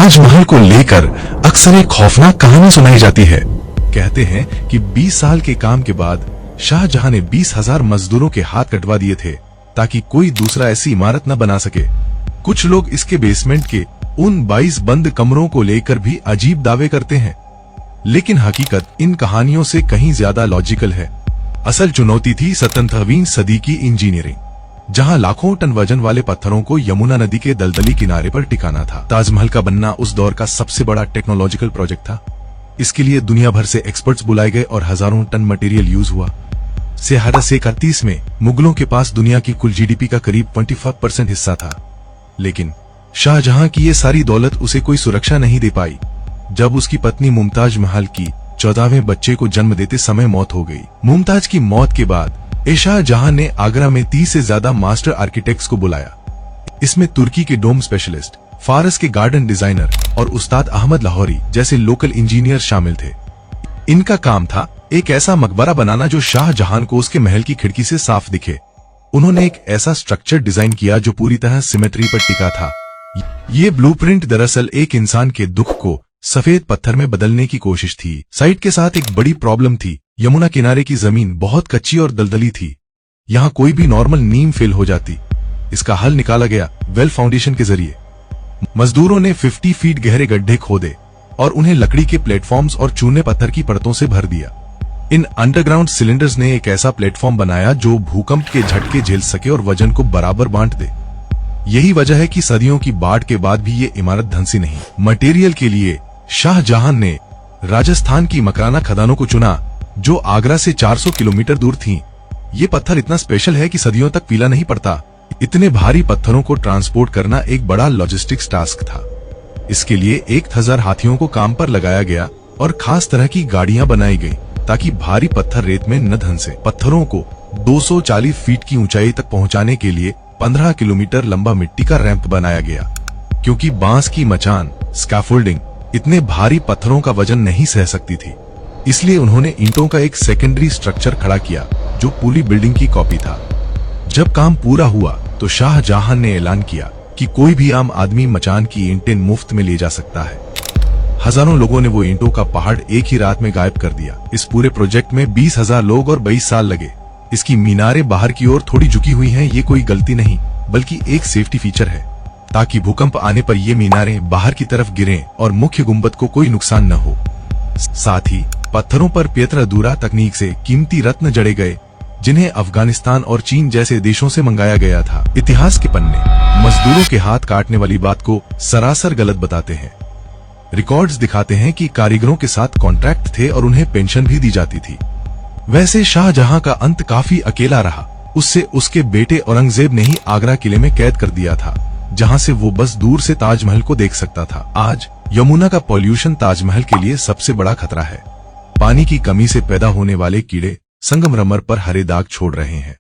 ताजमहल को लेकर अक्सर एक खौफनाक कहानी सुनाई जाती है। कहते हैं कि 20 साल के काम के बाद शाहजहां ने 20,000 मजदूरों के हाथ कटवा दिए थे ताकि कोई दूसरा ऐसी इमारत न बना सके। कुछ लोग इसके बेसमेंट के उन 22 बंद कमरों को लेकर भी अजीब दावे करते हैं, लेकिन हकीकत इन कहानियों से कहीं ज्यादा लॉजिकल है। असल चुनौती थी 17वीं सदी की इंजीनियरिंग, जहां लाखों टन वजन वाले पत्थरों को यमुना नदी के दलदली किनारे पर टिकाना था। ताजमहल का बनना उस दौर का सबसे बड़ा टेक्नोलॉजिकल प्रोजेक्ट था। इसके लिए दुनिया भर से एक्सपर्ट्स बुलाए गए और हजारों टन मटेरियल यूज हुआ। 1831 में मुगलों के पास दुनिया की कुल जीडीपी का करीब 25% हिस्सा था, लेकिन शाहजहां की ये सारी दौलत उसे कोई सुरक्षा नहीं दे पाई। जब उसकी पत्नी मुमताज महल की 14वें बच्चे को जन्म देते समय मौत हो गई। मुमताज की मौत के बाद शाहजहां ने आगरा में 30 से ज्यादा मास्टर आर्किटेक्ट्स को बुलाया। इसमें तुर्की के डोम स्पेशलिस्ट, फारस के गार्डन डिजाइनर और उस्ताद अहमद लाहौरी जैसे लोकल इंजीनियर शामिल थे। इनका काम था एक ऐसा मकबरा बनाना जो शाहजहां को उसके महल की खिड़की से साफ दिखे। उन्होंने एक ऐसा स्ट्रक्चर डिजाइन किया जो पूरी तरह सिमेट्री पर टिका था। ये ब्लूप्रिंट दरअसल एक इंसान के दुख को सफेद पत्थर में बदलने की कोशिश थी। साइट के साथ एक बड़ी प्रॉब्लम थी, यमुना किनारे की जमीन बहुत कच्ची और दलदली थी। यहाँ कोई भी नॉर्मल नींव फेल हो जाती। इसका हल निकाला गया वेल फाउंडेशन के जरिए। मजदूरों ने 50 फीट गहरे गड्ढे खोदे और उन्हें लकड़ी के प्लेटफॉर्म्स और चूने पत्थर की परतों से भर दिया। इन अंडरग्राउंड सिलेंडर्स ने एक ऐसा प्लेटफॉर्म बनाया जो भूकंप के झटके झेल सके और वजन को बराबर बांट दे। यही वजह है कि सदियों की बाढ़ के बाद भी ये इमारत धंसी नहीं। मटेरियल के लिए शाहजहां ने राजस्थान की मकराना खदानों को चुना, जो आगरा से 400 किलोमीटर दूर थीं। ये पत्थर इतना स्पेशल है कि सदियों तक पीला नहीं पड़ता। इतने भारी पत्थरों को ट्रांसपोर्ट करना एक बड़ा लॉजिस्टिक्स टास्क था। इसके लिए 1000 हाथियों को काम पर लगाया गया और खास तरह की गाड़ियां बनाई गई ताकि भारी पत्थर रेत में न धंसे। पत्थरों को 240 फीट की ऊंचाई तक पहुंचाने के लिए 15 किलोमीटर लंबा मिट्टी का रैंप बनाया गया। क्योंकि बांस की मचान स्कैफोल्डिंग इतने भारी पत्थरों का वजन नहीं सह सकती थी, इसलिए उन्होंने ईंटों का एक सेकेंडरी स्ट्रक्चर खड़ा किया जो पूरी बिल्डिंग की कॉपी था। जब काम पूरा हुआ तो शाहजहां ने ऐलान किया कि कोई भी आम आदमी मचान की ईंटें मुफ्त में ले जा सकता है। हजारों लोगों ने वो ईंटों का पहाड़ एक ही रात में गायब कर दिया। इस पूरे प्रोजेक्ट में 20,000 लोग और 22 साल लगे। इसकी मीनारें बाहर की ओर थोड़ी झुकी हुई हैं, ये कोई गलती नहीं बल्कि एक सेफ्टी फीचर है, ताकि भूकंप आने पर ये मीनारें बाहर की तरफ गिरें और मुख्य गुंबद को कोई नुकसान न हो। साथ ही पत्थरों पर पेतरादूरा तकनीक से कीमती रत्न जड़े गए, जिन्हें अफगानिस्तान और चीन जैसे देशों से मंगाया गया था। इतिहास के पन्ने मजदूरों के हाथ काटने वाली बात को सरासर गलत बताते हैं। रिकॉर्ड्स दिखाते हैं कि कारीगरों के साथ कॉन्ट्रैक्ट थे और उन्हें पेंशन भी दी जाती थी। वैसे शाहजहां का अंत काफी अकेला रहा। उससे उसके बेटे औरंगजेब ने ही आगरा किले में कैद कर दिया था, जहां से वो बस दूर से ताजमहल को देख सकता था। आज यमुना का पॉल्यूशन ताजमहल के लिए सबसे बड़ा खतरा है। पानी की कमी से पैदा होने वाले कीड़े संगमरमर पर हरे दाग छोड़ रहे हैं।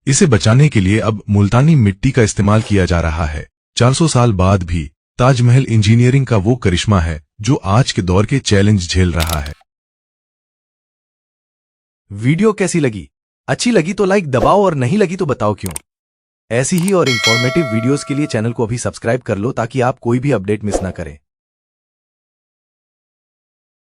इसे बचाने के लिए अब मुल्तानी मिट्टी का इस्तेमाल किया जा रहा है। 400 साल बाद भी ताजमहल इंजीनियरिंग का वो करिश्मा है जो आज के दौर के चैलेंज झेल रहा है। वीडियो कैसी लगी? अच्छी लगी तो लाइक दबाओ और नहीं लगी तो बताओ क्यों। ऐसी ही और इंफॉर्मेटिव वीडियोस के लिए चैनल को अभी सब्सक्राइब कर लो ताकि आप कोई भी अपडेट मिस ना करें।